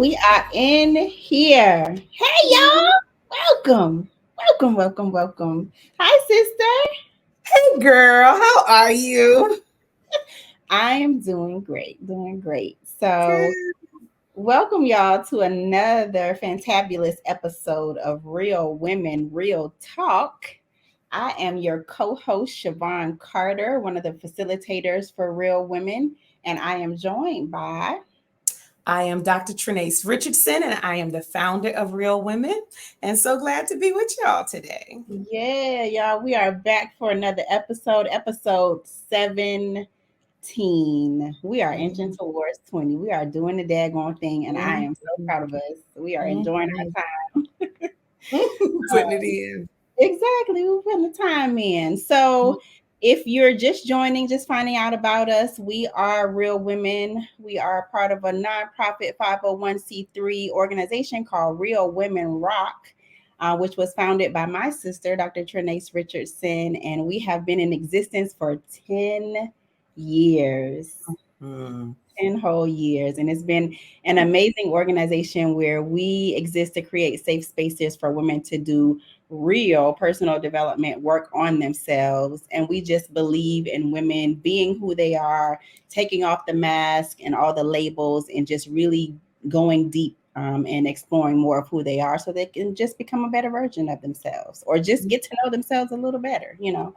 we are in here. Hey, y'all. Welcome. Hi, sister. Hey girl, how are you? I am doing great. So, Good. welcome y'all to another fantabulous episode of Real Women, Real Talk. I am your co host, Shavon Carter, one of the facilitators for Real Women, and I am joined by I am Dr. Trenace Richardson, and I am the founder of Real Women, and so glad to be with y'all today. Yeah, y'all, we are back for another episode 17. We are inching Mhm. towards 20. We are doing the daggone thing, and I am so Mhm. proud of us. We are enjoying Mhm. our time. Putting it in. Exactly, we're putting the time in. So, if you're just joining, just finding out about us, we are Real Women. We are part of a nonprofit 501c3 organization called Real Women Rock. Which was founded by my sister, Dr. Trenace Richardson, and we have been in existence for 10 years. Mm. 10 whole years. And it's been an amazing organization where we exist to create safe spaces for women to do real personal development work on themselves. And we just believe in women being who they are, taking off the mask and all the labels, and just really going deep. And exploring more of who they are so they can just become a better version of themselves or just get to know themselves a little better. Mhm.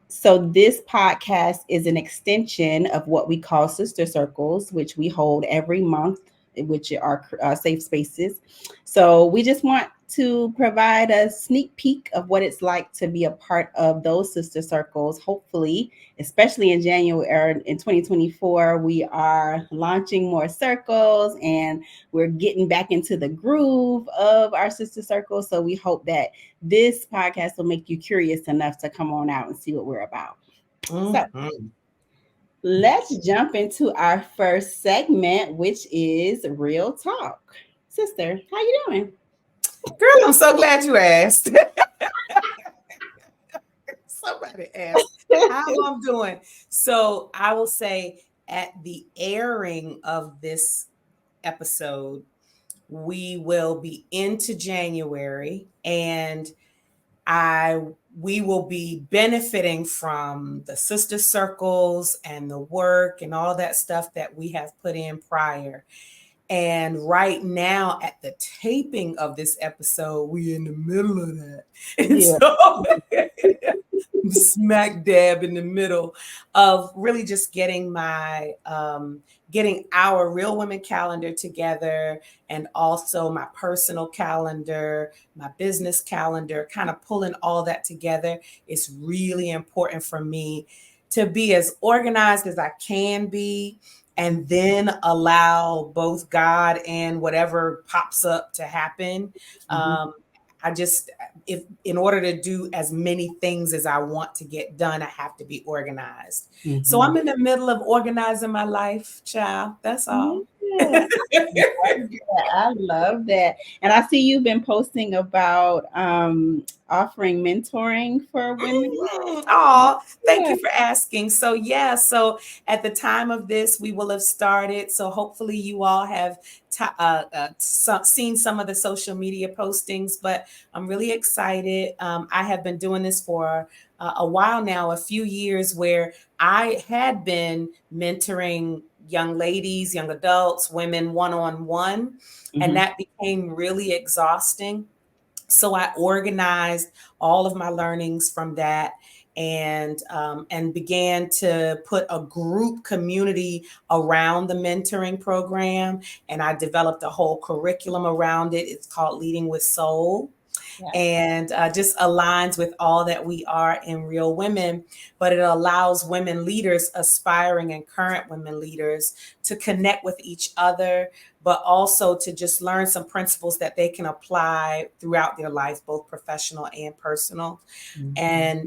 So, this podcast is an extension of what we call sister circles, which we hold every month, which are safe spaces. So, we just want to provide a sneak peek of what it's like to be a part of those sister circles. Hopefully, especially in January in 2024, we are launching more circles and we're getting back into the groove of our sister circles. So, we hope that this podcast will make you curious enough to come on out and see what we're about. So Mhm. let's jump into our first segment, which is Real Talk. Sister, how you doing? Girl, I'm so glad you asked. Somebody asked how I'm doing. So I will say at the airing of this episode, we will be into January and I we will be benefiting from the sister circles and the work and all that stuff that we have put in prior. And right now, at the taping of this episode, we're in the middle of that. And Yeah. so, smack dab in the middle of really just getting our Real Women calendar together, and also my personal calendar, my business calendar, kind of pulling all that together. Is really important for me to be as organized as I can be, and then allow both God and whatever pops up to happen. Mhm. I just, if in order to do as many things as I want to get done, I have to be organized. So Mhm. I'm in the middle of organizing my life, child. That's all. Yeah, I love that. And I see you've been posting about offering mentoring for women. Oh, thank Yeah. you for asking. So, yeah, so at the time of this, we will have started. So, hopefully, you all have seen some of the social media postings, but I'm really excited. I have been doing this for a while now, a few years, where I had been mentoring young ladies, young adults, women one on one, and Mhm. that became really exhausting. So I organized all of my learnings from that, and began to put a group community around the mentoring program, and I developed a whole curriculum around it. It's called Leading with Soul, Yeah. and just aligns with all that we are in Real Women. But it allows women leaders, aspiring and current women leaders, to connect with each other, but also to just learn some principles that they can apply throughout their life, both professional and personal. Mhm.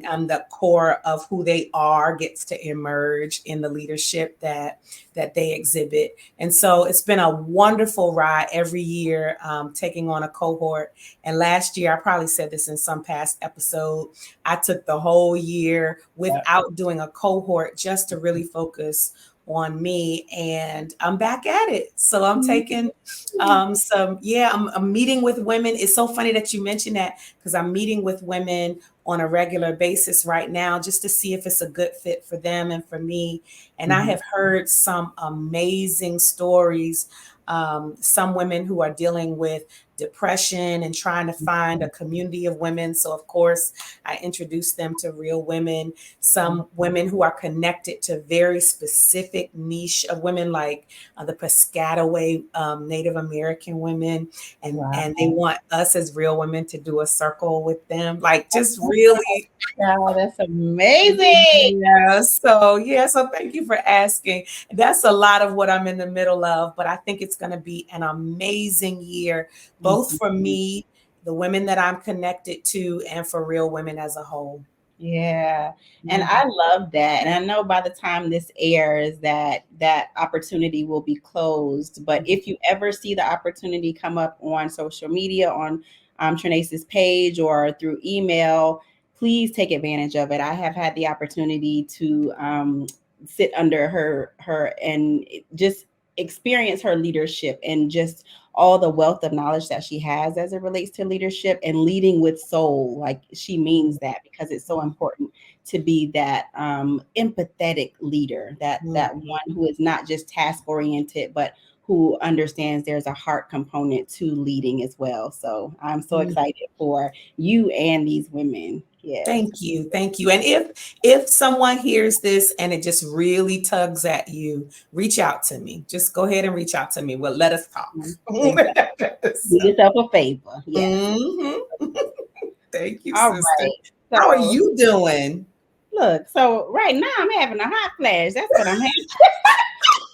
And the core of who they are gets to emerge in the leadership that they exhibit. And so it's been a wonderful ride every year, taking on a cohort. And last year, I probably said this in some past episode, I took the whole year Yeah. without doing a cohort just to really focus on me, and I'm back at it. So I'm taking I'm meeting with women. It's so funny that you mentioned that, because I'm meeting with women on a regular basis right now just to see if it's a good fit for them and for me. And I Mhm. have heard some amazing stories. Some women who are dealing with depression and trying to find a community of women. So, of course, I introduce them to Real Women. Some women who are connected to very specific niche of women, like the Piscataway Native American women, Wow. and they want us as Real Women to do a circle with them, like just really. Wow, that's amazing. So thank you for asking. That's a lot of what I'm in the middle of, but I think it's going to be an amazing year, both for Mhm. me, the women that I'm connected to, and for Real Women as a whole. Yeah. And Mhm. I love that. And I know by the time this airs that opportunity will be closed. But if you ever see the opportunity come up on social media, on Trenace's page or through email, please take advantage of it. I have had the opportunity to sit under her and just experience her leadership and just all the wealth of knowledge that she has as it relates to leadership and leading with soul. Like she means that because it's so important to be that empathetic leader, that Mhm. one who is not just task oriented, but who understands there's a heart component to leading as well. So I'm so Mhm. excited for you and these women. Yes. Thank you. Thank you. And if someone hears this and it just really tugs at you, reach out to me. Just go ahead and reach out to me. Well, let us talk. Exactly. Do So, yourself a favor. Yes. mhm. Thank you, All sister. right. How are So you doing? look, so right now I'm having a hot flash. That's what I'm having.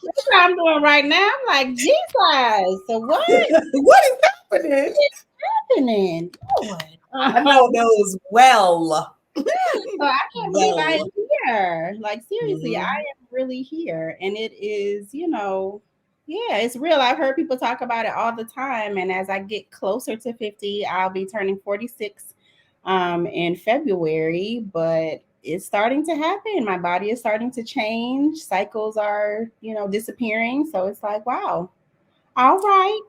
That's what I'm doing right now. I'm like, Jesus, so what What is happening? is happening? Lord. I know those well. So I can't believe I Well. am here. Like seriously, I Mhm. am really here. And it is, yeah, it's real. I've heard people talk about it all the time. And as I get closer to 50, I'll be turning 46 in February, but it's starting to happen. My body is starting to change. Cycles are, disappearing. So it's like, wow. All right.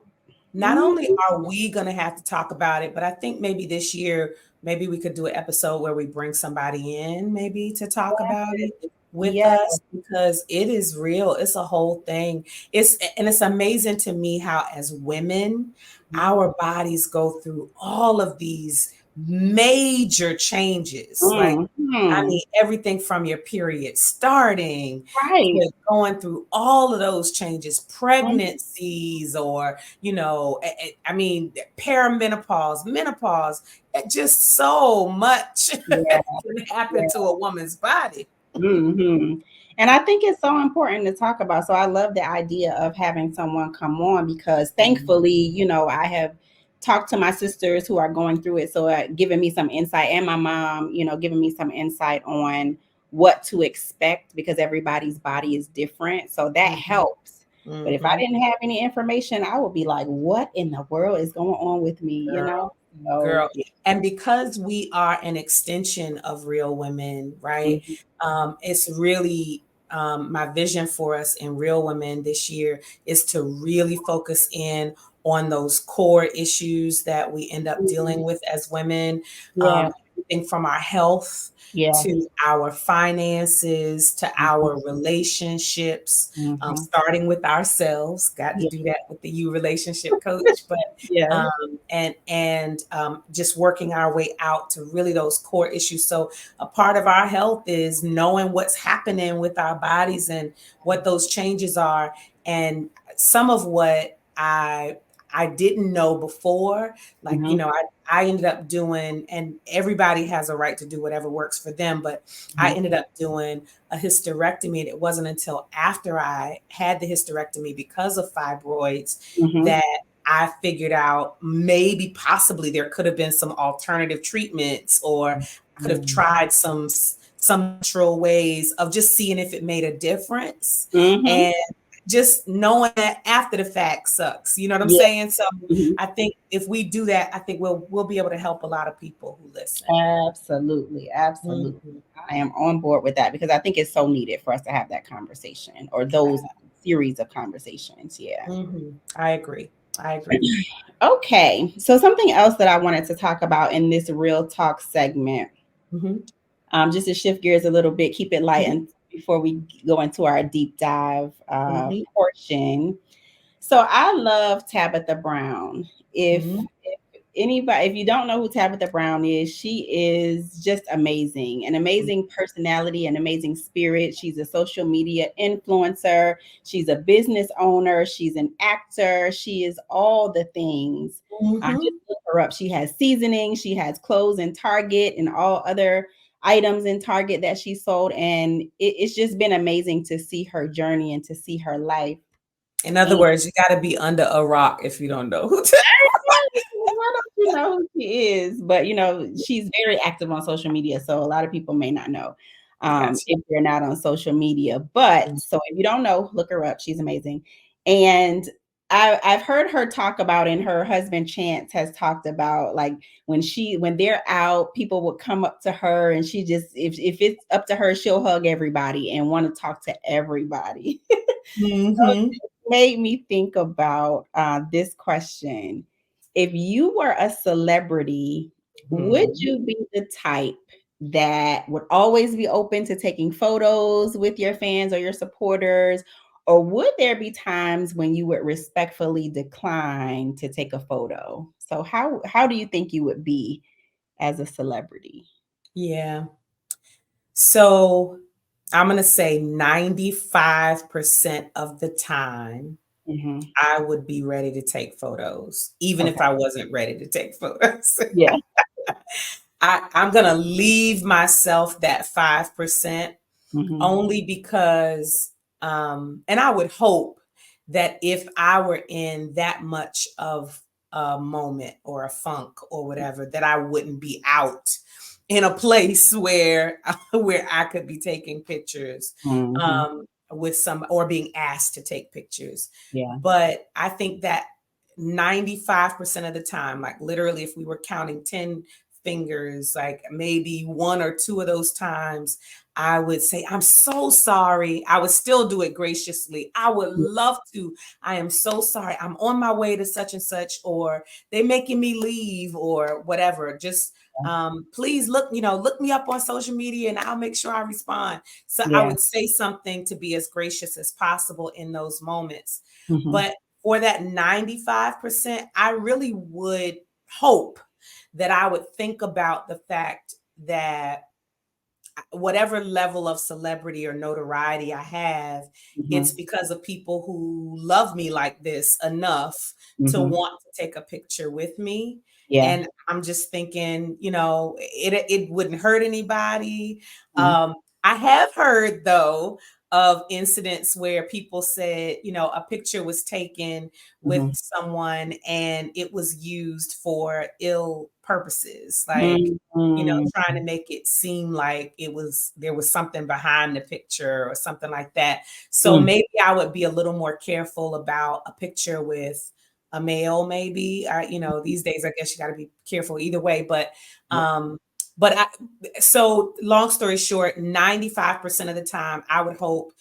Not Mhm. only are we going to have to talk about it, but I think maybe this year, maybe we could do an episode where we bring somebody in, maybe to talk about it with Yeah. us, because it is real. It's a whole thing. It's amazing to me how, as women, our bodies go through all of these major changes. Like, I Mhm. mean, everything from your period starting Right. to going through all of those changes, Mhm. pregnancies, or I mean, perimenopause, menopause, just so much Yeah. can happen to a woman's body. Mhm. And I think it's so important to talk about. So I love the idea of having someone come on because Mhm. thankfully, I have talked to my sisters who are going through it. So giving me some insight and my mom, giving me some insight on what to expect because everybody's body is different. So that Mhm. helps. But if I Mhm. didn't have any information, I would be like, what in the world is going on with me? Girl, So girl. And because we are an extension of Real Women, right? mhm. It's really my vision for us in Real Women this year is to really focus in on those core issues that we end up dealing with as women, Yeah. everything from our health Yes. to our finances to Mhm. our relationships, Mhm. starting with ourselves. Got to Yeah. do that with the You Relationship Coach, but Yeah. just working our way out to really those core issues. So a part of our health is knowing what's happening with our bodies and what those changes are. And some of what I didn't know before, like, Mhm. I ended up doing, and everybody has a right to do whatever works for them, but I Mhm. ended up doing a hysterectomy. And it wasn't until after I had the hysterectomy because of fibroids Mhm. that I figured out maybe possibly there could have been some alternative treatments, or I could have Mhm. tried some natural ways of just seeing if it made a difference. Mhm. And just knowing that after the fact sucks. You know what I'm Yeah. saying? So Mhm. I think if we do that, I think we'll be able to help a lot of people who listen. Absolutely. Absolutely. Mhm. I am on board with that because I think it's so needed for us to have that conversation or those series of conversations. Yeah. I agree. I agree. Okay. So something else that I wanted to talk about in this real talk segment, Mhm. just to shift gears a little bit, keep it light, Mhm. and before we go into our deep dive Mhm. portion. So I love Tabitha Brown. Mhm. If anybody, if you don't know who Tabitha Brown is, she is just amazing, an amazing personality, an amazing spirit. She's a social media influencer. She's a business owner. She's an actor. She is all the things. Just Mhm. look her up. She has seasoning. She has clothes in Target and all other items in Target that she sold. And it's just been amazing to see her journey and to see her life. In other And words, you got to be under a rock if you don't know who. why don't you know who she is? But she's very active on social media, so a lot of people may not know Gotcha. if they're not on social media. But so if you don't know, look her up. She's amazing. And I've heard her talk about, and her husband Chance has talked about, like when they're out, people would come up to her, and she just, if it's up to her, she'll hug everybody and want to talk to everybody. So Mhm. it made me think about this question. If you were a celebrity, would Mhm. you be the type that would always be open to taking photos with your fans or your supporters? Or would there be times when you would respectfully decline to take a photo? So how do you think you would be as a celebrity? Yeah. So I'm going to say 95% of the time, Hmm. I would be ready to take photos, even if Okay. I wasn't ready to take photos. Yeah. I'm going to leave myself that 5% Hmm. only because, and I would hope that if I were in that much of a moment or a funk or whatever, that I wouldn't be out in a place where where I could be taking pictures Hmm. with some or being asked to take pictures. Yeah. But I think that 95% of the time, like literally, if we were counting 10 fingers, like maybe one or two of those times, I would say, I'm so sorry. I would still do it graciously. I would love to. I am so sorry. I'm on my way to such and such, or they making me leave, or whatever. Just please look me up on social media and I'll make sure I respond. So I Yeah. would say something to be as gracious as possible in those moments. Hmm. But for that 95%, I really would hope that I would think about the fact that whatever level of celebrity or notoriety I have, it's Hmm. because of people who love me like this enough to Hmm. want to take a picture with me. Yeah. And I'm just thinking, it wouldn't hurt anybody. Mhm. I have heard though of incidents where people said, a picture was taken with Mhm. someone and it was used for ill purposes, like Mhm. trying to make it seem like there was something behind the picture or something like that. So Mm. maybe I would be a little more careful about a picture with a male, maybe. These days I guess you got to be careful either way. But Yeah. um, but so long story short, 95% of the time I would hope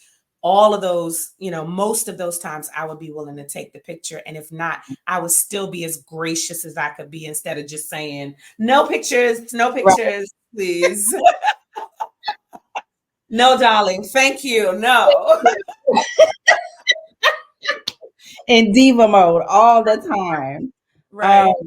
all of those, most of those times I would be willing to take the picture. And if not, I would still be as gracious as I could be instead of just saying, no pictures, no Right. pictures, please. No, darling. Thank you. No. In diva mode all the time. Um, Right. What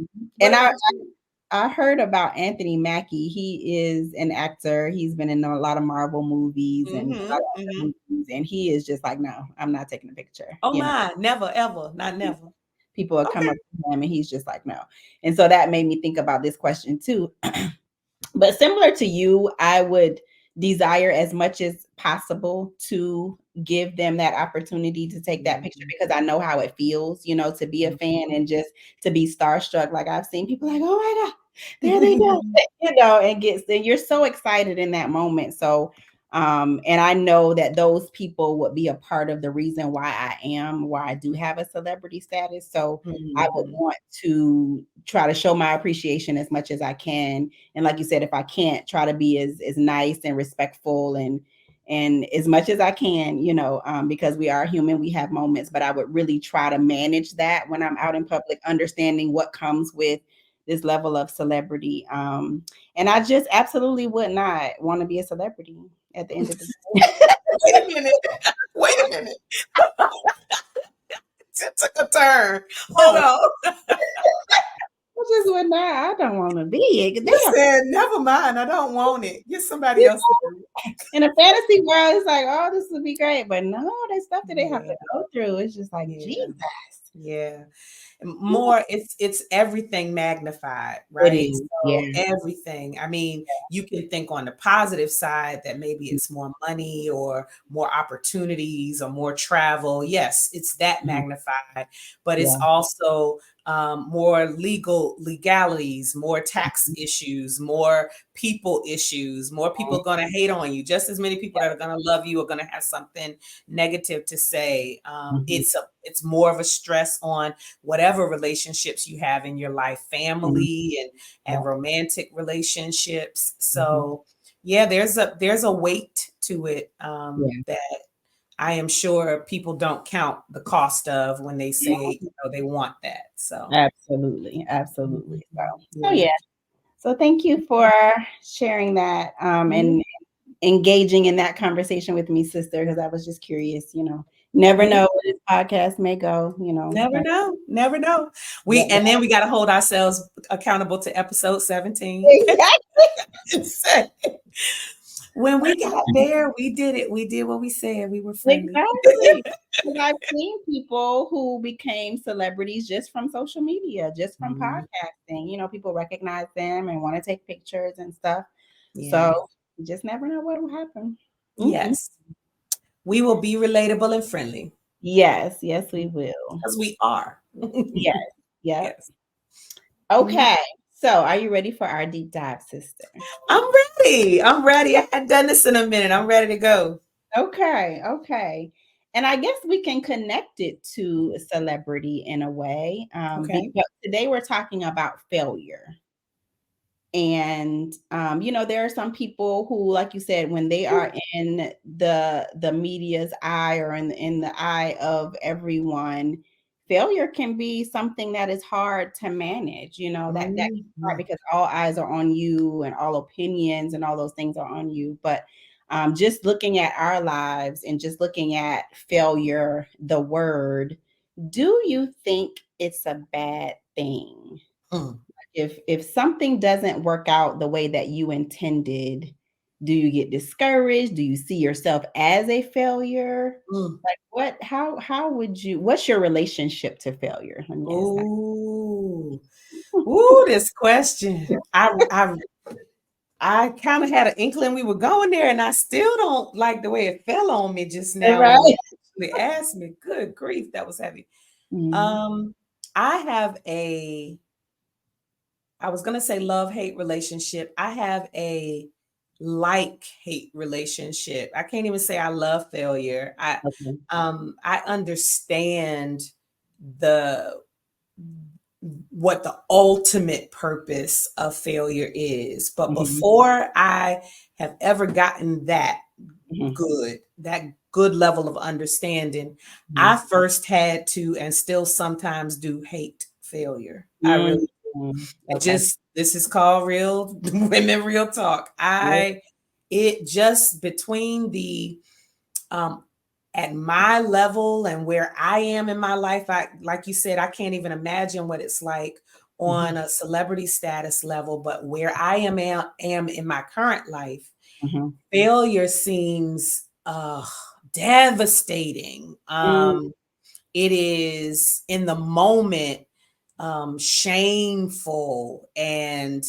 and about you? I heard about Anthony Mackie. He is an actor. He's been in a lot of Marvel movies and a lot Mm-hmm, of mm-hmm. other movies, and he is just like, no, I'm not taking a picture. Oh my, never, ever, not never. People will come Okay. up to him, and he's just like, no. And so that made me think about this question too. But similar to you, I would desire as much as possible to give them that opportunity to take that picture Mhm, because I know how it feels, to be a fan mhm. and just to be starstruck. Like I've seen people like, oh my God, there they go, and you're so excited in that moment. So And I know that those people would be a part of the reason why I do have a celebrity status. So I would Mhm. want to try to show my appreciation as much as I can. And like you said, if I can't, try to be as nice and respectful and as much as I can, because we are human, we have moments, but I would really try to manage that when I'm out in public, understanding what comes with this level of celebrity. And I just absolutely would not want to be a celebrity at the end of the day. Wait a minute. Wait a minute. It took a turn. Hold No, on. I just would not. I don't want to be it. They You have said, never mind. I don't want it. Get somebody else to do in a fantasy world, it's like, oh, this would be great. But no, that stuff that they have it. to go through, it's just like Yeah. Jesus. Yeah. More, it's everything magnified, It right? is. So Yeah. everything. I mean, you can think on the positive side that maybe it's more money or more opportunities or more travel. Yes, it's that Mhm. magnified, but it's Yeah. also more legalities, more tax issues, more people issues, more people going to hate on you. Just as many people that are going to love you are going to have something negative to say. Mhm. It's more of a stress on whatever relationships you have in your life, Mhm. family and Yeah. romantic relationships. Mhm. So yeah, there's a weight to it Yeah. that I am sure people don't count the cost of when they say, they want that. So Absolutely. Absolutely. mhm, So yeah. yeah. So thank you for sharing that, Mhm. and engaging in that conversation with me, sister, because I was just curious, never Yeah. know where this podcast may go, Never know. Never know. Yeah. And then we got to hold ourselves accountable to episode 17. Exactly. When we got there, we did it. We did what we said. We were friendly. Exactly. Because I've seen people who became celebrities just from social media, just from Mhm. podcasting. People recognize them and want to take pictures and stuff. Yeah. So you just never know what will happen. Mm-mm. Yes. We will be relatable and friendly Yes, yes, we will. because we are. Yes, yep. Yes. Mhm. Okay. So are you ready for our deep dive, sister? I'm ready. I'm ready. I hadn't done this in a minute. I'm ready to go. Okay, okay. And I guess we can connect it to celebrity in a way, Okay. because today we're talking about failure. And there are some people who, like you said, when they are in the media's eye or in the eye of everyone, failure can be something that is hard to manage. That can be hard Mhm. because all eyes are on you and all opinions and all those things are on you. But just looking at our lives and just looking at failure, the word, do you think it's a bad thing? Mm. If something doesn't work out the way that you intended, do you get discouraged? Do you see yourself as a failure? Mm. Like how would you what's your relationship to failure? Let me ask that. Ooh. Ooh, this question. I kind of had an inkling we were going there, and I still don't like the way it fell on me just now when you Right. actually asked me. Good grief, that was heavy. Mhm. Um, I have I was gonna say love-hate relationship. I have a like-hate relationship. I can't even say I love failure. Okay. I understand the what the ultimate purpose of failure is. But Mhm. before I have ever gotten Mhm. that good level of understanding, I Mhm. first had to and still sometimes do hate failure. I really Mhm. it Okay. just this is called real women real talk. Yeah. It just between the um at my level and where I am in my life, I like you said, I can't even imagine what it's like Mhm. on a celebrity status level, but where I am in my current life, Mhm. failure seems devastating. Mm. It is in the moment shameful and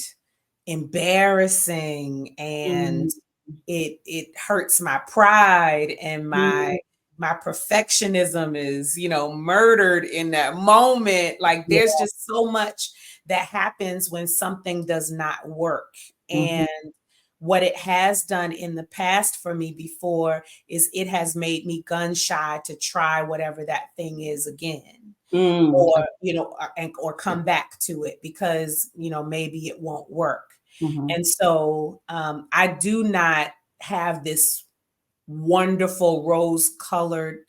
embarrassing, and Mm. it hurts my pride, and Mm. my perfectionism is murdered in that moment. Like Yeah. there's just so much that happens when something does not work. Mhm. And what it has done in the past for me before is it has made me gun shy to try whatever that thing is again, Mm. or or come back to it because maybe it won't work. Mhm. And so I do not have this wonderful rose colored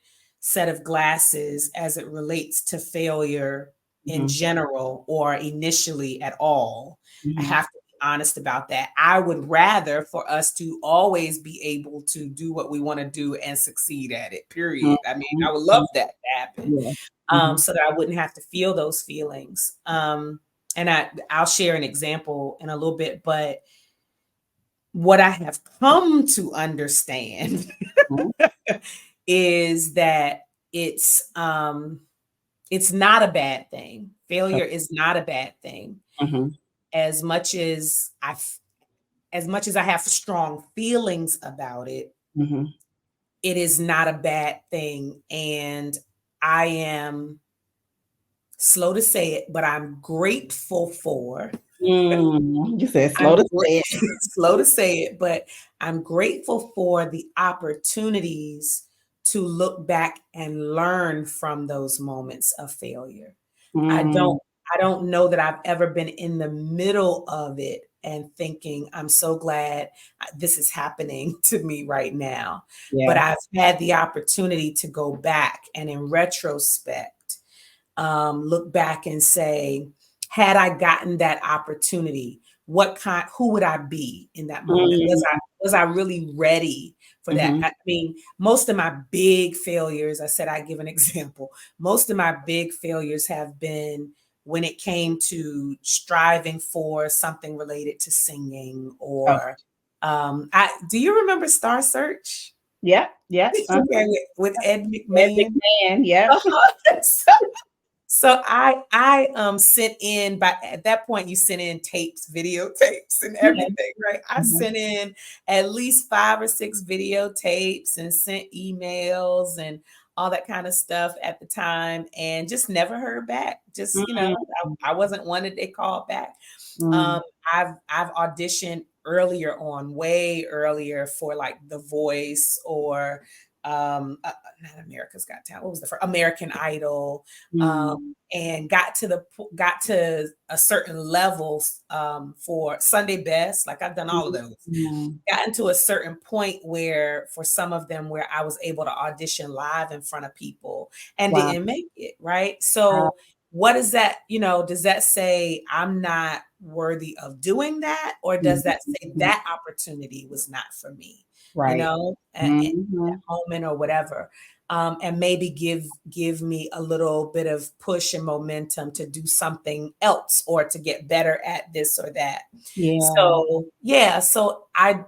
set of glasses as it relates to failure in Mhm. general or initially at all. I Mhm. have to be honest about that. I would rather for us to always be able to do what we want to do and succeed at it, period. I mean, I would love Mhm. that to happen, Yeah. Mhm. so that I wouldn't have to feel those feelings. And I'll share an example in a little bit, but what I have come to understand Mhm. is that it's not a bad thing. Failure is not a bad thing. Mhm. As much as I have strong feelings about it, Mhm. it is not a bad thing. And I am slow to say it, but I'm grateful for. You said slow I'm to say it. slow to say it, but I'm grateful for the opportunities to look back and learn from those moments of failure. I Mm. don't I don't know that I've ever been in the middle of it and thinking, I'm so glad this is happening to me right now. But Yeah. I've had the opportunity to go back and in retrospect, look back and say, had I gotten that opportunity, who would I be in that moment? Mm. Was I really ready for that? Mhm. I mean, most of my big failures, I said I'd give an example. Most of my big failures have been when it came to striving for something related to singing Oh, or I do you remember Star Search? yeah, yeah. Okay, with Ed Ed McMahon? McMahon, yep. Uh-huh. So I sent in, by at that point you sent in tapes, videotapes and Yeah. everything, right? I Mhm. sent in at least 5 or 6 videotapes and sent emails and all that kind of stuff at the time and just never heard back. Just, Mm. I wasn't one that they called back. Mm. Um, I've auditioned earlier on, way earlier for like The Voice or not America's Got Talent. What was the first? American Idol, Mm. and got to a certain level for Sunday Best. Like I've done all of those. Mhm. Gotten to a certain point where, for some of them, where I was able to audition live in front of people and Wow. didn't make it. Right. So what is that? Does that say I'm not worthy of doing that, or does that say Mhm. that opportunity was not for me? Right. At that Mhm. moment or whatever, and maybe give me a little bit of push and momentum to do something else or to get better at this or that. Yeah. So yeah, so I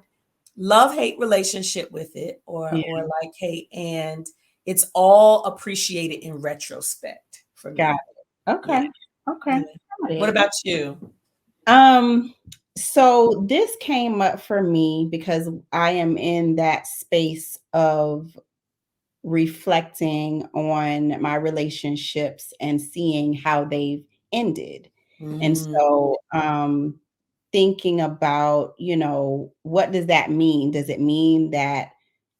love-hate relationship with it, Yeah. or like hate, and it's all appreciated in retrospect for Got me. it. Yeah, Okay. Okay. yeah. Got What it. about you? Um, so this came up for me because I am in that space of reflecting on my relationships and seeing how they've ended. And Mm, so, thinking about, what does that mean? Does it mean that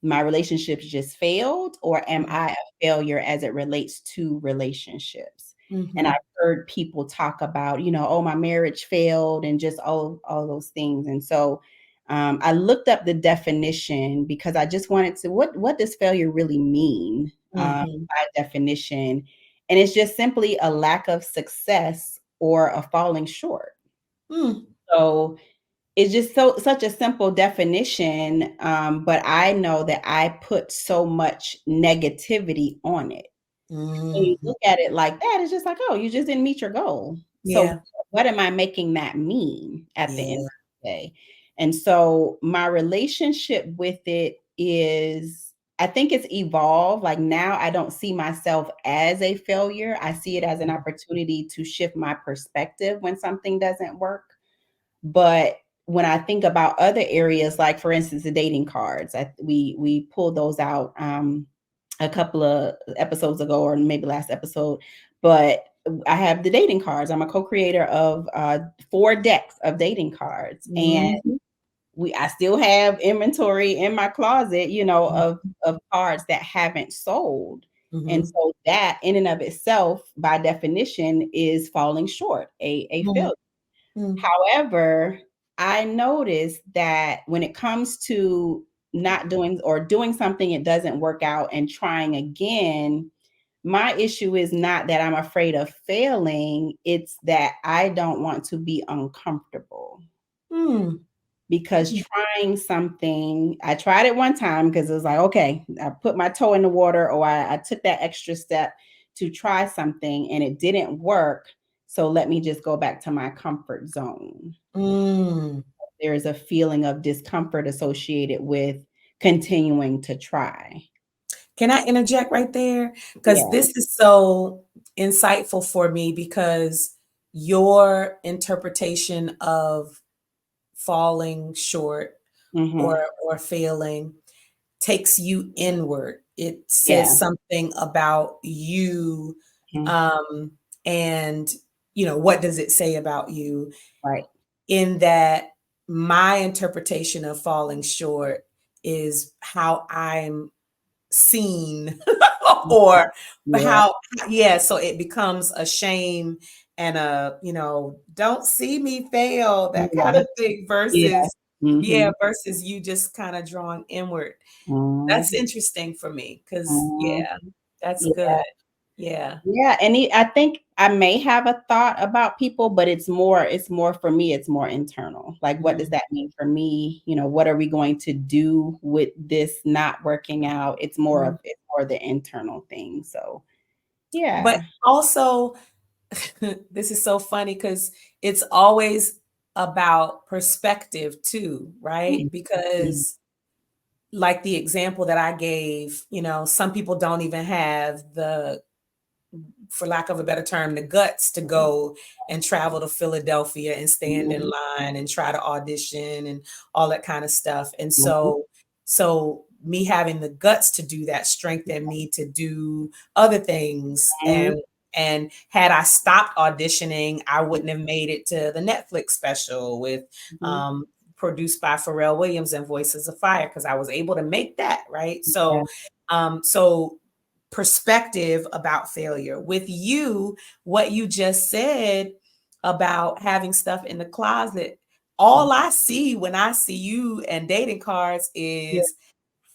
my relationships just failed, or am mm, I a failure as it relates to relationships? And I've mhm, heard people talk about, oh, my marriage failed and just all those things. And so I looked up the definition because I just wanted to, what does failure really mean mhm, by definition? And it's just simply a lack of success or a falling short. mm, So it's just such a simple definition, but I know that I put so much negativity on it. When you mhm. look at it like that, it's just like, "Oh, you just didn't meet your goal." So Yeah, what am I making that mean at the end of yeah. the day? And so my relationship with it is, I think it's evolved. Like now I don't see myself as a failure. I see it as an opportunity to shift my perspective when something doesn't work. But when I think about other areas, like for instance, the dating cards, we pulled those out a couple of episodes ago, or maybe last episode. But I have the dating cards. I'm a co-creator of 4 decks of dating cards, and Mhm, I still have inventory in my closet, of cards that haven't sold. And Mhm. so that in and of itself, by definition, is falling short, a Mhm. failure. Mhm. However, I noticed that when it comes to not doing or doing something, it doesn't work out and trying again, my issue is not that I'm afraid of failing, it's that I don't want to be uncomfortable. Mm. Because trying something, I tried it one time because it was like, okay, I put my toe in the water, or I took that extra step to try something and it didn't work. So let me just go back to my comfort zone. Mm. There is a feeling of discomfort associated with continuing to try. Can I interject right there? Because Yeah. this is so insightful for me, because your interpretation of falling short or Hmm. or failing takes you inward. It Yeah. says something about you, Mhm. um, and what does it say about you? Right. In that, my interpretation of falling short is how I'm seen, or Yeah. how, yeah, so it becomes a shame and a, don't see me fail, that Yeah. kind of thing, Yeah. versus, yeah, Hmm. versus you just kind of drawing inward. That's Hmm. interesting for me, because Hmm. yeah, that's Yeah. good. Yeah. Yeah, and I think I may have a thought about people, but it's more for me, it's more internal. Like, what does Mhm. that mean for me? What are we going to do with this not working out? Mhm. It's more the internal thing. So, But yeah. also, this is so funny because it's always about perspective too, right? Mhm. Because, like the example that I gave, some people don't even have the, for lack of a better term, the guts to go and travel to Philadelphia and stand in Mhm. line and try to audition and all that kind of stuff. And Mhm. so me having the guts to do that strengthened me to do other things. And had I stopped auditioning, I wouldn't have made it to the Netflix special with, Mhm. um, produced by Pharrell Williams and Voices of Fire, because I was able to make that, right? Yeah. So perspective about failure. With you, what you just said about having stuff in the closet, all I see when I see you and dating cards Yeah. is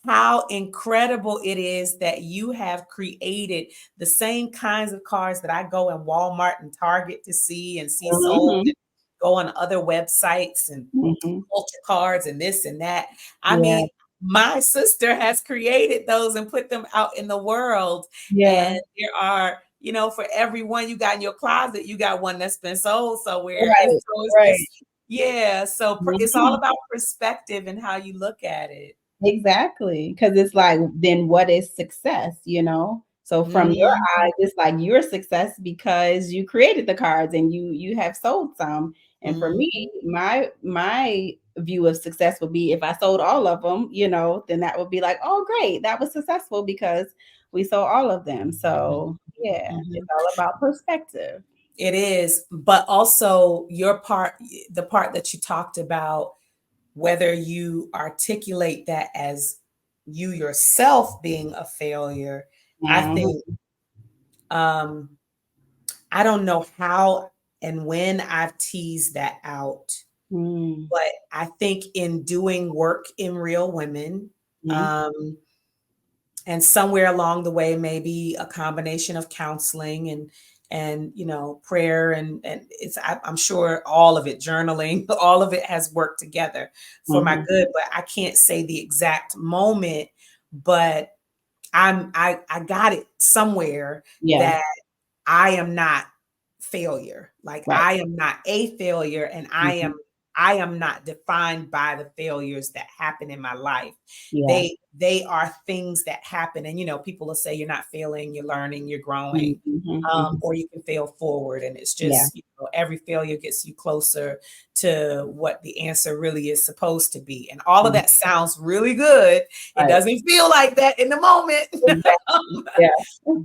how incredible it is that you have created the same kinds of cards that I go in Walmart and Target to see and see sold, Mhm. and go on other websites and Mhm. culture cards and this and that. I Yeah. mean, my sister has created those and put them out in the world. And Yeah. there are, for every one you got in your closet, you got one that's been sold somewhere. And Right. so Right. it's yeah. So it's all Mhm. about perspective and how you look at it. Exactly, because it's like, then what is success, you know? So from your Mhm, eyes, it's like you're success because you created the cards and you have sold some. And for me, mhm, my view of success would be if I sold all of them, then that would be like, oh great, that was successful because we sold all of them. mhm, So yeah, it's mhm. all about perspective. It is, but also your part, the part that you talked about, whether you articulate that as you yourself being a failure, I Mhm. think, um, I don't know how and when I've teased that out, Mm. but I think in doing work in Real Women, Mhm. um, and somewhere along the way, maybe a combination of counseling and prayer, and I'm sure all of it, journaling, all of it has worked together for my Mhm. good. But I can't say the exact moment, but I got it somewhere Yeah. that I am not failure. Like, Right. I am not a failure, and Mhm. I am not defined by the failures that happen in my life. Yeah. They are things that happen, and people will say you're not failing, you're learning, you're growing, Mhm. Mhm. or you can fail forward, and it's Yeah. just every failure gets you closer to what the answer really is supposed to be. And all of Mhm. that sounds really good. It Right. doesn't feel like that in the moment. Exactly. Yeah.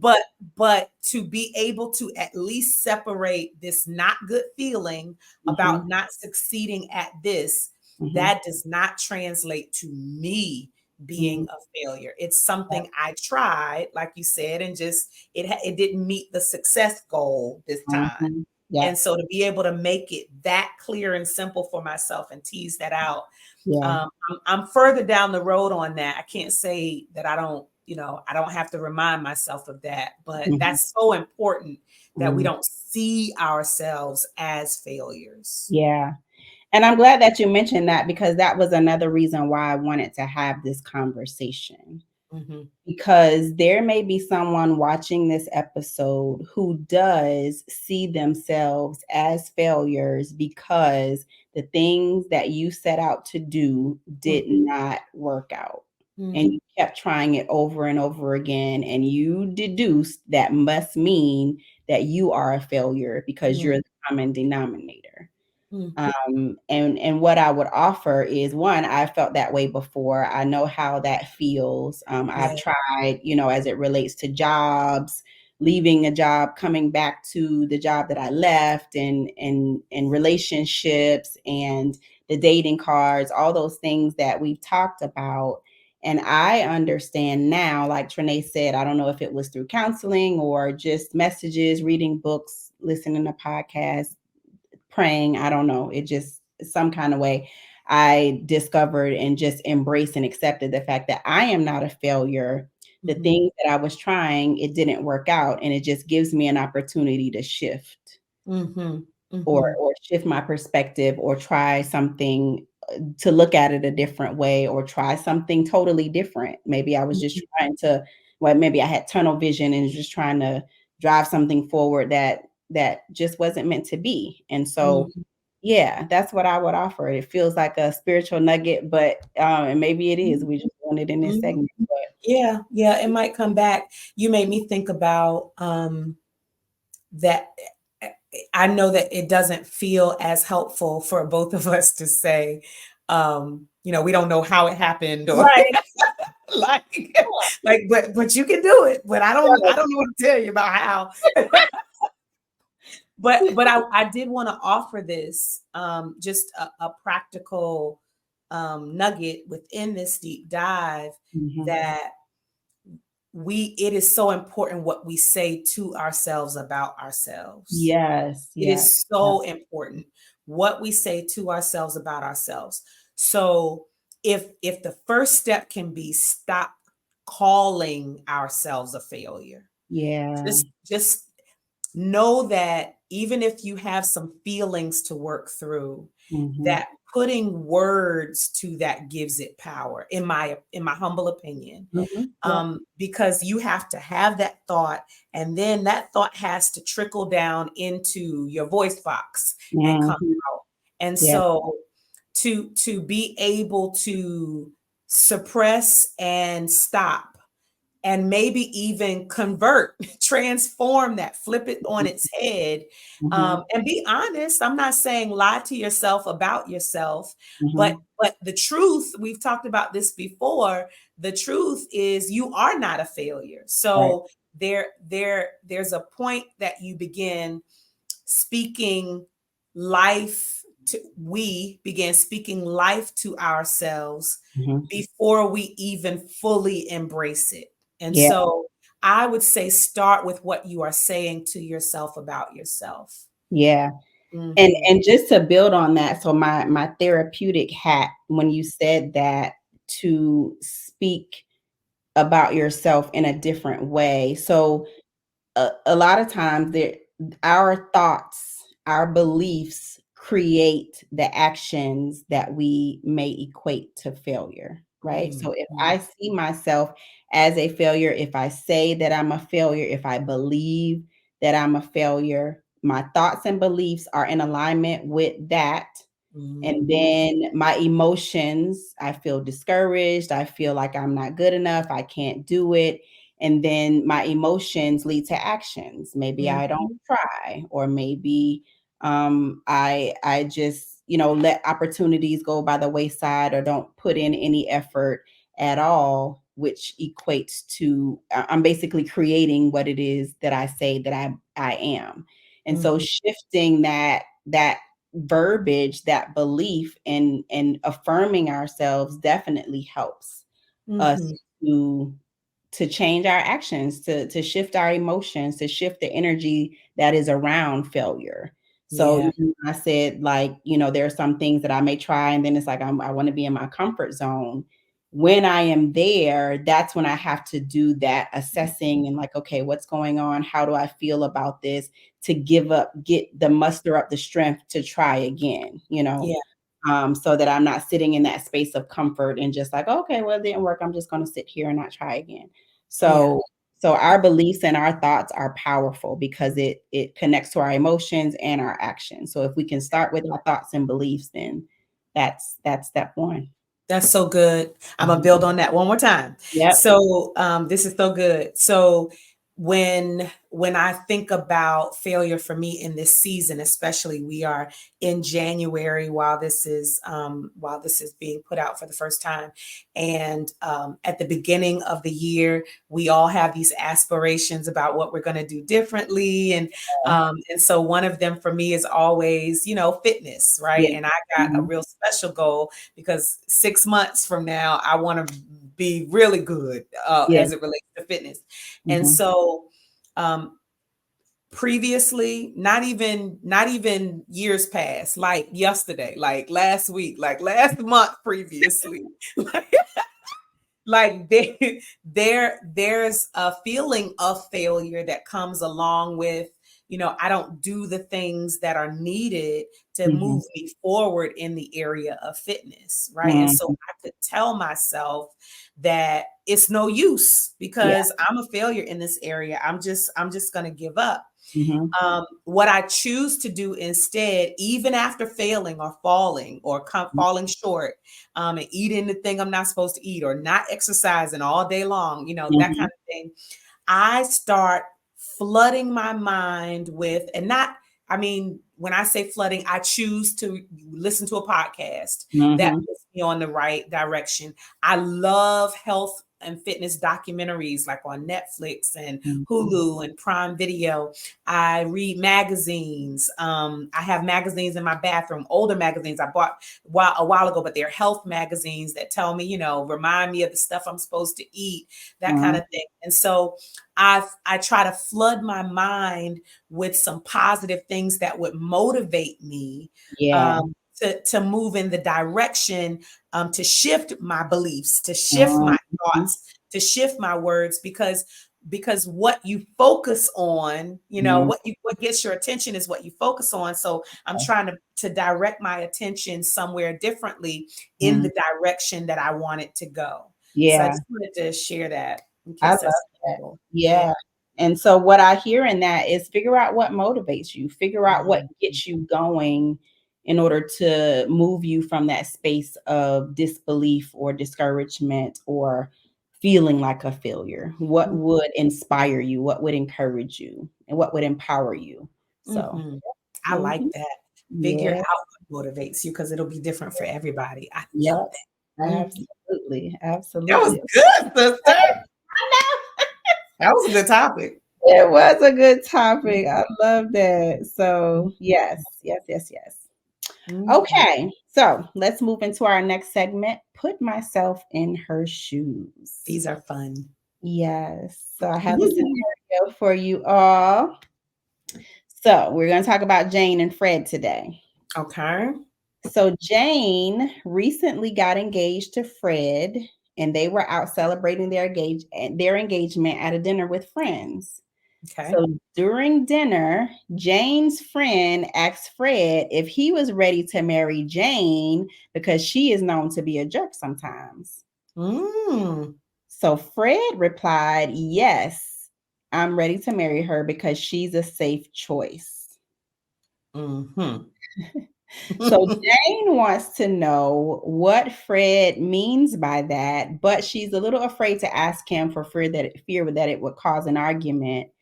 but but to be able to at least separate this not good feeling about Mhm. not succeeding at this, that does not translate to me being Mhm. a failure. It's something I tried, like you said, and just it didn't meet the success goal this time. Mhm. Yeah. And so to be able to make it that clear and simple for myself and tease that out, Yeah. I'm further down the road on that. I can't say that I don't, I don't have to remind myself of that, but Mhm. that's so important that we Mm. don't see ourselves as failures. Yeah. And I'm glad that you mentioned that because that was another reason why I wanted to have this conversation. Hmm. Because there may be someone watching this episode who does see themselves as failures because the things that you set out to do did not work out. And Hmm. you kept trying it over and over again. And you deduced that must mean that you are a failure because you're the common denominator. Hmm. And what I would offer is one, I felt that way before. I know how that feels. I've Yeah. tried, as it relates to jobs, leaving a job, coming back to the job that I left, and relationships and the dating cards, all those things that we've talked about. And I understand now, like Trenace said, I don't know if it was through counseling or just messages, reading books, listening to podcasts, praying, I don't know, it just some kind of way I discovered and just embraced and accepted the fact that I am not a failure. The Hmm. things that I was trying, it didn't work out, and it just gives me an opportunity to shift Hmm. or shift my perspective or try something, to look at it a different way or try something totally different. Maybe I was just trying to, well, maybe I had tunnel vision and just trying to drive something forward that just wasn't meant to be. And so, Hmm. yeah, that's what I would offer. It feels like a spiritual nugget, but and maybe it is. We just want it in this Hmm. segment. But Yeah, yeah, it might come back. You made me think about that. I know that it doesn't feel as helpful for both of us to say, we don't know how it happened, or right. like, but you can do it. But I don't know what to tell you about how. But I did want to offer this, just a practical nugget within this deep dive, Mhm. that it is so important what we say to ourselves about ourselves. Yes, It yes. is so important what we say to ourselves about ourselves. So if the first step can be stop calling ourselves a failure, Yeah. just know that even if you have some feelings to work through, Mhm. that putting words to that gives it power, in my humble opinion. Mhm. Yeah. Because you have to have that thought, and then that thought has to trickle down into your voice box and come Mhm. out. And Yeah. so to be able to suppress and stop, and maybe even convert, transform that, flip it on its head, Mhm. and be honest. I'm not saying lie to yourself about yourself, but Mhm. the truth, we've talked about this before. The truth is you are not a failure. Right. So there's a point that you begin speaking life to we began speaking life to ourselves Mhm. before we even fully embrace it. And Yeah. so I would say start with what you are saying to yourself about yourself. Yeah. Hmm. And just to build on that, so my therapeutic hat, when you said that, to speak about yourself in a different way. So a lot of times our thoughts, our beliefs create the actions that we may equate to failure, right? So if I see myself as a failure, if I say that I'm a failure, if I believe that I'm a failure, my thoughts and beliefs are in alignment with that. And Hmm. then my emotions, I feel discouraged. I feel like I'm not good enough. I can't do it. And then my emotions lead to actions. Maybe I don't Hmm. try, or maybe I just, let opportunities go by the wayside or don't put in any effort at all, which equates to I'm basically creating what it is that I say that I am. And so Hmm. shifting that verbiage, that belief, and affirming ourselves definitely helps us Mm-hmm. to change our actions, to shift our emotions, to shift the energy that is around failure. So Yeah. I said, like, there are some things that I may try, and then it's like I want to be in my comfort zone. When I am there, that's when I have to do that assessing and like, okay, what's going on? How do I feel about this? To muster up the strength to try again, Yeah. so that I'm not sitting in that space of comfort and just like, okay, well, it didn't work. I'm just going to sit here and not try again. Yeah. So our beliefs and our thoughts are powerful because it connects to our emotions and our actions. So if we can start with our thoughts and beliefs, then that's step one. That's so good. I'm gonna build on that one more time. Yep. So this is so good. So when I think about failure for me in this season, especially we are in January while this is being put out for the first time, and at the beginning of the year, we all have these aspirations about what we're going to do differently, and so one of them for me is always fitness, right? Yeah. And I got a Mhm. real special goal because 6 months from now, I want to be really good Yeah. as it relates to fitness. And Mhm. so, um, previously, not even years past, like yesterday, like last week, like last month previously, like there's a feeling of failure that comes along with I don't do the things that are needed to Mhm. move me forward in the area of fitness, right? And so Mhm. I could tell myself that it's no use Yeah. because I'm a failure in this area. I'm just going to give up. Mhm. What I choose to do instead, even after failing or falling or falling short, and eating the thing I'm not supposed to eat or not exercising all day long, that kind Mhm. of thing, I start flooding my mind with, and not, I mean, when I say flooding, I choose to listen to a podcast that Mhm. puts me on the right direction. I love health and fitness documentaries like on Netflix and Mhm. Hulu and Prime Video. I read magazines. I have magazines in my bathroom, older magazines I bought a while ago, but they're health magazines that tell me, remind me of the stuff I'm supposed to eat, that kind Mhm. of thing. And so I try to flood my mind with some positive things that would motivate me Yeah. um, to move in the direction, to shift my beliefs, to shift my Mhm. thoughts, to shift my words, because what you focus on, Mhm. what gets your attention is what you focus on. So I'm trying to direct my attention somewhere differently in Mhm. the direction that I want it to go. So I Yeah. just wanted to share that in I case love that's that. helpful. Yeah. Yeah. And so what I hear in that is figure out what motivates you, figure out what Mhm. gets you going in order to move you from that space of disbelief or discouragement or feeling like a failure. What would inspire you? What would encourage you? And what would empower you? So, Mhm. I like mhm. that. Figure Yeah. out what motivates you because it'll be different for everybody. I love Yep. that. Mhm. Absolutely. That was Absolutely. good, sister. That was a good topic. It was a good topic. I love that. So, yes, yes, yes, yes. Mhm. Okay, so let's move into our next segment. Put myself in her shoes. These are fun. Yes. So I have a scenario for you all. So we're going to talk about Jane and Fred today. Okay. So Jane recently got engaged to Fred, and they were out celebrating their engagement at a dinner with friends. Okay. So during dinner, Jane's friend asked Fred if he was ready to marry Jane because she is known to be a jerk sometimes. Mm. So Fred replied, "Yes, I'm ready to marry her because she's a safe choice." Mhm. So Jane wants to know what Fred means by that, but she's a little afraid to ask him for fear that it would cause an argument.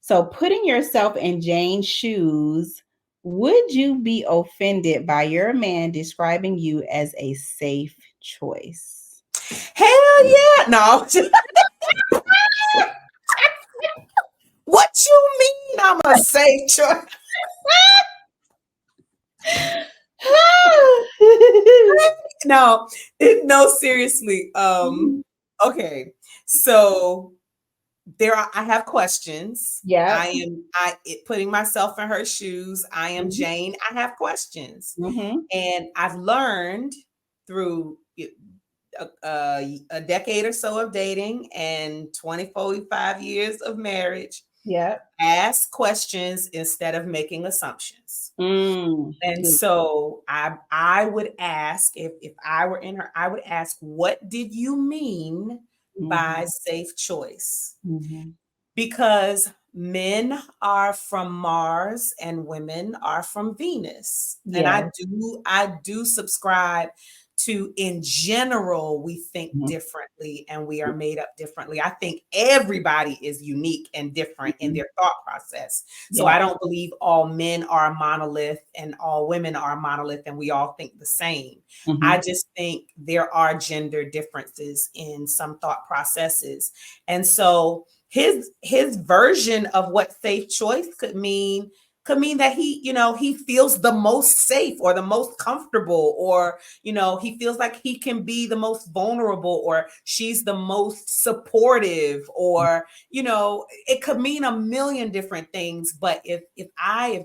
So putting yourself in Jane's shoes, would you be offended by your man describing you as a safe choice? Hell yeah. No. What you mean I'm a safe choice? No, no, seriously. Okay. So I have questions. Yeah. Putting myself in her shoes. I am Mhm. Jane. I have questions. Mhm. And I've learned through a decade or so of dating and 25 years of marriage, Yeah. ask questions instead of making assumptions. And Good. so I would ask, if I were in her, I would ask, what did you mean by Mhm. safe choice? Mhm. Because men are from Mars and women are from Venus. And Yeah. I do subscribe to, in general, we think Mhm. differently and we are made up differently. I think everybody is unique and different in Mhm. their thought process. So Yeah. I don't believe all men are a monolith and all women are a monolith and we all think the same. I Mhm. just think there are gender differences in some thought processes. And so his version of what safe choice could mean that he feels the most safe or the most comfortable, or he feels like he can be the most vulnerable, or she's the most supportive, or it could mean a million different things. But if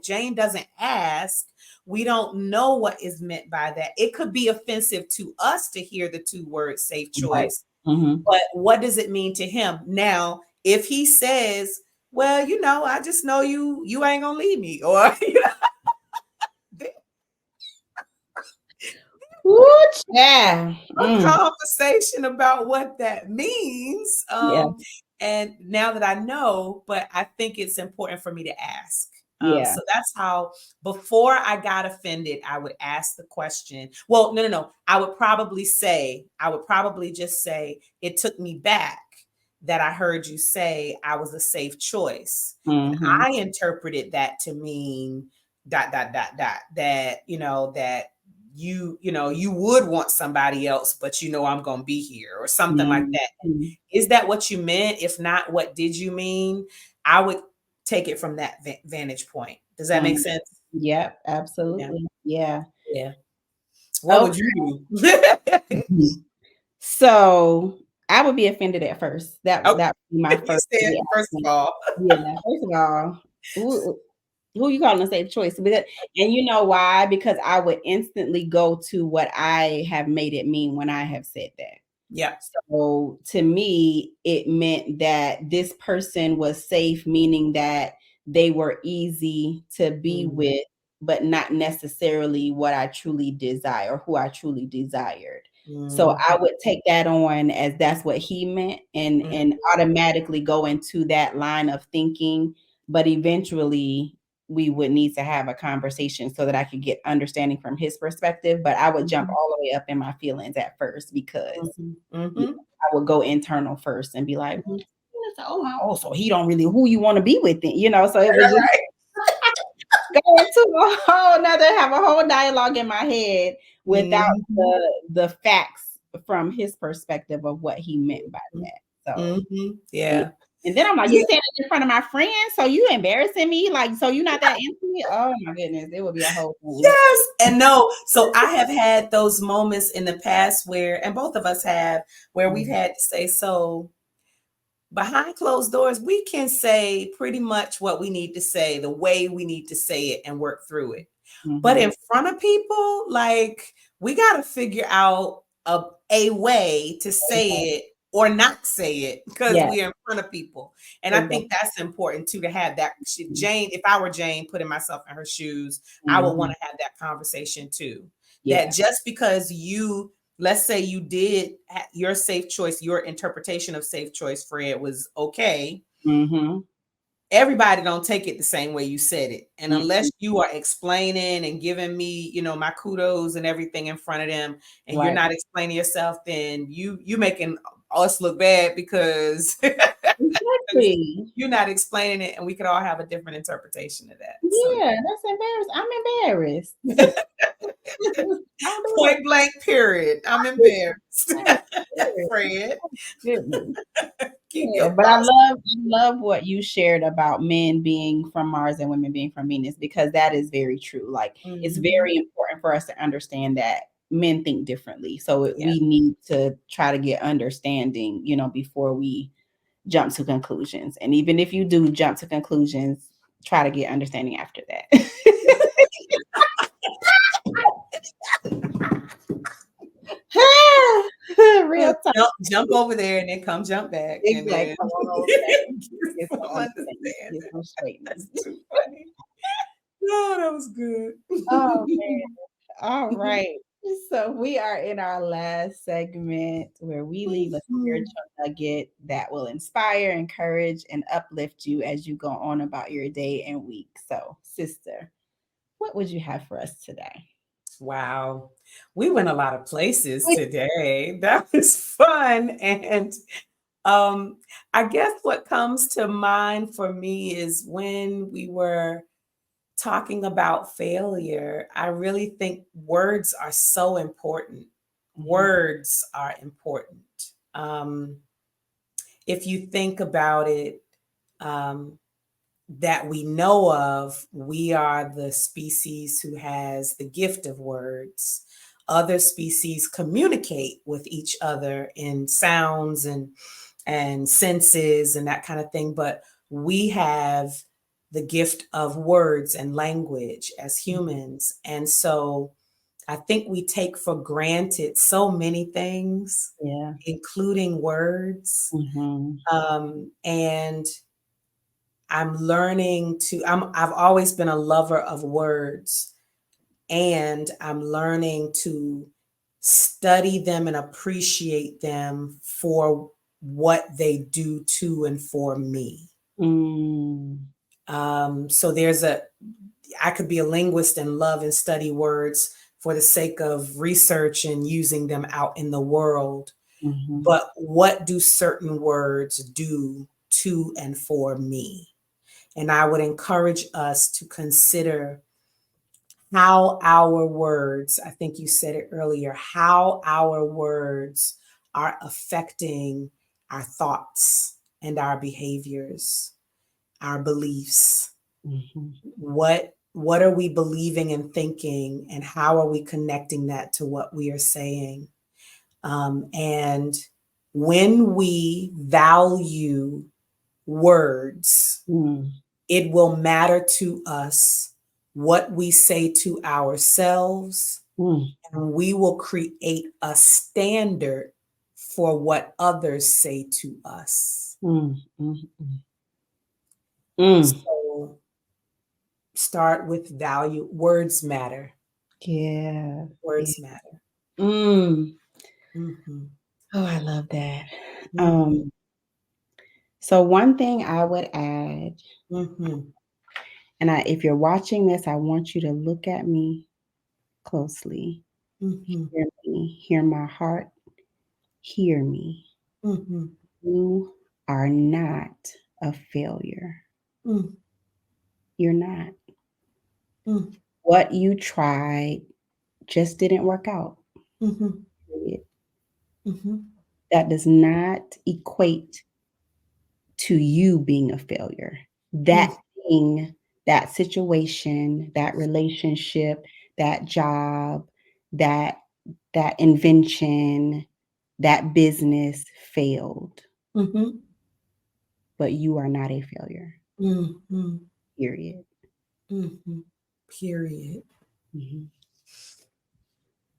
Jane doesn't ask, we don't know what is meant by that. It could be offensive to us to hear the two words safe Right. choice, Mhm. but what does it mean to him? Now, if he says, well, I just know you ain't gonna leave me, or Woo, yeah. a conversation about what that means. Yeah. And now that I know, but I think it's important for me to ask. Yeah. So that's how, before I got offended, I would ask the question. Well, no. I would probably just say, it took me back that I heard you say I was a safe choice. And Mhm. I interpreted that to mean dot, dot, dot, dot, that, that you would want somebody else, but I'm going to be here, or something like that. Mhm. Is that what you meant? If not, what did you mean? I would take it from that vantage point. Does that make Mhm. sense? Yep, Yeah. absolutely. Yeah. Yeah. What would Okay. you do? Mhm. So I would be offended at first. Oh, That would be my you first said, first reaction. of all. Yeah. First of all, who you calling a safe choice? And you know why? Because I would instantly go to what I have made it mean when I have said that. Yeah. So to me, it meant that this person was safe, meaning that they were easy to be Mm, with, but not necessarily what I truly desire or who I truly desired. So mm, I would take that on as that's what he meant, and mm, automatically go into that line of thinking. But eventually we would need to have a conversation so that I could get understanding from his perspective. But I would jump mhm, all the way up in my feelings at first because mhm, yeah, mhm, I would go internal first and be like, mhm. oh, so he don't really who you want to be with it. So it Right, would just right. go into have a whole dialogue in my head without Mhm, the facts from his perspective of what he meant by mhm, that. So mhm. yeah. Yeah. And then I'm like, you Yeah. standing in front of my friends, so you embarrassing me, like, so you're not that into me. Oh my goodness, it would be a whole thing. Yes. And no, so I have had those moments in the past where, and both of us have, where we've Mhm. had to say, so behind closed doors, we can say pretty much what we need to say, the way we need to say it, and work through it. But Mhm. in front of people, like, we got to figure out a way to say it or not say it because Yeah, we're in front of people. And I think exactly. that's important too, to have that. Jane, if I were Jane, putting myself in her shoes, I would want Mhm. to have that conversation too. That Yeah. just because let's say you did your safe choice, your interpretation of safe choice, Fred, was okay. Mhm. Everybody don't take it the same way you said it. And unless Mhm. you are explaining and giving me, my kudos and everything in front of them, and you're Right. not explaining yourself, then you making us look bad because Exactly. you're not explaining it, and we could all have a different interpretation of that. So Yeah, that's embarrassing. I'm embarrassed. Don't do point blank period. I'm that. embarrassed. Right. Fred. Goodness. Keep Yeah, your but I thoughts. love what you shared about men being from Mars and women being from Venus, because that is very true. Like, it's Mhm. very important for us to understand that men think differently. So Yeah. we need to try to get understanding, before we jump to conclusions. And even if you do jump to conclusions, try to get understanding after that. Real talk. Jump over there and then jump back and Exactly. then Come on over there. get Get some some understanding. Get understanding. some straightening. That's too funny. No, that was good. Oh, all right. So we are in our last segment where we leave a Mhm. spiritual nugget that will inspire, encourage, and uplift you as you go on about your day and week. So, sister, what would you have for us today? Wow. We went a lot of places today. That was fun. And um, I guess what comes to mind for me is when we were talking about failure, I really think words are so important. Mhm. Words are important. Um, if you think about it, um, that we know of, we are the species who has the gift of words. Other species communicate with each other in sounds and senses and that kind of thing, but we have the gift of words and language as humans. And so I think we take for granted so many things, Yeah. including words. Hmm. And I've always been a lover of words, and I'm learning to study them and appreciate them for what they do to and for me. Mm. So I could be a linguist and love and study words for the sake of research and using them out in the world. Hmm. But what do certain words do to and for me? And I would encourage us to consider how our words, I think you said it earlier, how our words are affecting our thoughts and our behaviors, our beliefs. Hmm. What are we believing and thinking, and how are we connecting that to what we are saying? And when we value words, Mm. it will matter to us what we say to ourselves, Mm. and we will create a standard for what others say to us. Mm. Mm. Mm. So start with value. Words matter. Yeah. Yeah. Words matter. Mm. Mm-hmm. Oh, I love that. Mm-hmm. So one thing I would add, Mm-hmm. and if you're watching this, I want you to look at me closely. Mm-hmm. Hear me. Hear my heart. Hear me. Mm-hmm. You are not a failure. Mm-hmm. You're not. Mm-hmm. What you tried just didn't work out. Mm-hmm. Period. Mm-hmm. That does not equate to you being a failure. That thing, that situation, that relationship, that job, that that invention, that business failed, Mm-hmm. but you are not a failure. Mm-hmm. Period. Mm-hmm. Period. Mhm.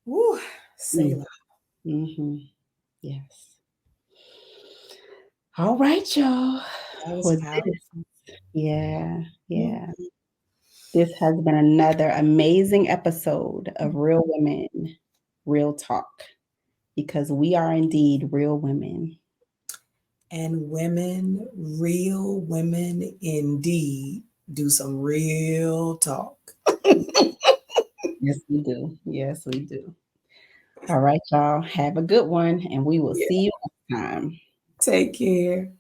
Woo. Mm. Selah. Mhm. Yes. All right, y'all. That was Well, powerful. yeah, yeah. Mhm. This has been another amazing episode of Real Women, Real Talk, because we are indeed real women. And women, real women indeed, do some real talk. Yes, we do. Yes, we do. All right, y'all. Have a good one, and we will Yeah. see you next time. Take care.